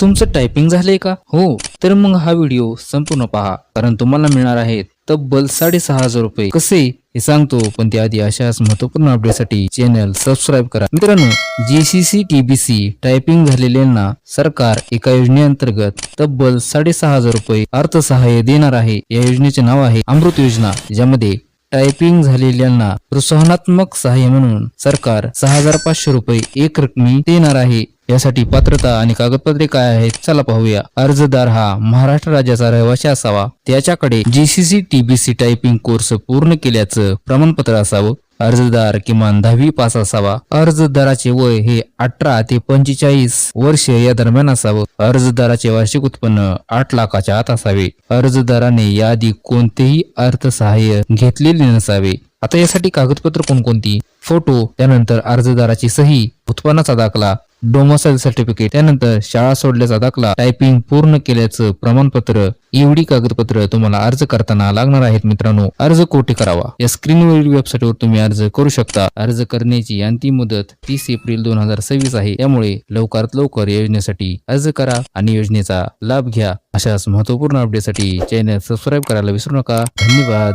तुमचं टायपिंग झालंय का? हो, तर मग हा व्हिडिओ संपूर्ण पहा, कारण तुम्हाला मिळणार आहेत तब्बल 6,500 रुपये. कसे हे सांगतो, पण त्याआधी अशाच महत्त्वपूर्ण अपडेटसाठी चॅनल सबस्क्राईब करा. मित्रांनो, GCC TBC टायपिंग झालेल्यांना सरकार एका योजनेअंतर्गत तब्बल 6,500 रुपये अर्थसहाय्य देणार आहे. या योजनेचे नाव आहे अमृत योजना, ज्यामध्ये टायपिंग झालेल्यांना प्रोत्साहनात्मक सहाय्य म्हणून सरकार 6,500 रुपये एक रकमी देणार आहे. यासाठी पात्रता आणि कागदपत्रे काय आहेत, चला पाहूया. अर्जदार हा महाराष्ट्र राज्याचा रहिवासी असावा, त्याच्याकडे GCC TBC टायपिंग कोर्स पूर्ण केल्याचं प्रमाणपत्र असावं, अर्जदार किमान 10वी पास असावा, अर्जदाराचे वय हे 18 ते 45 वर्ष या दरम्यान असावं, अर्जदाराचे वार्षिक उत्पन्न 8 लाखाच्या आत असावे, अर्जदाराने याआधी कोणतेही अर्थसहाय्य घेतलेले नसावे. आता यासाठी कागदपत्र कोणकोणती? फोटो, त्यानंतर अर्जदाराची सही, उत्पन्नाचा दाखला, डोमिसाइल सर्टिफिकेट, त्यानंतर शाळा सोडल्याचा दाखला, टायपिंग पूर्ण केल्याचं प्रमाणपत्र, एवढी कागदपत्र तुम्हाला अर्ज करताना लागणार आहेत. मित्रांनो, अर्ज कोठे करावा? या स्क्रीनवरील वेबसाईटवर तुम्ही अर्ज करू शकता. अर्ज करण्याची अंतिम मुदत 30 एप्रिल 2026 आहे. त्यामुळे लवकरात लवकर या योजनेसाठी अर्ज करा आणि योजनेचा लाभ घ्या. अशाच महत्त्वपूर्ण अपडेटसाठी चॅनल सबस्क्राईब करायला विसरू नका. धन्यवाद.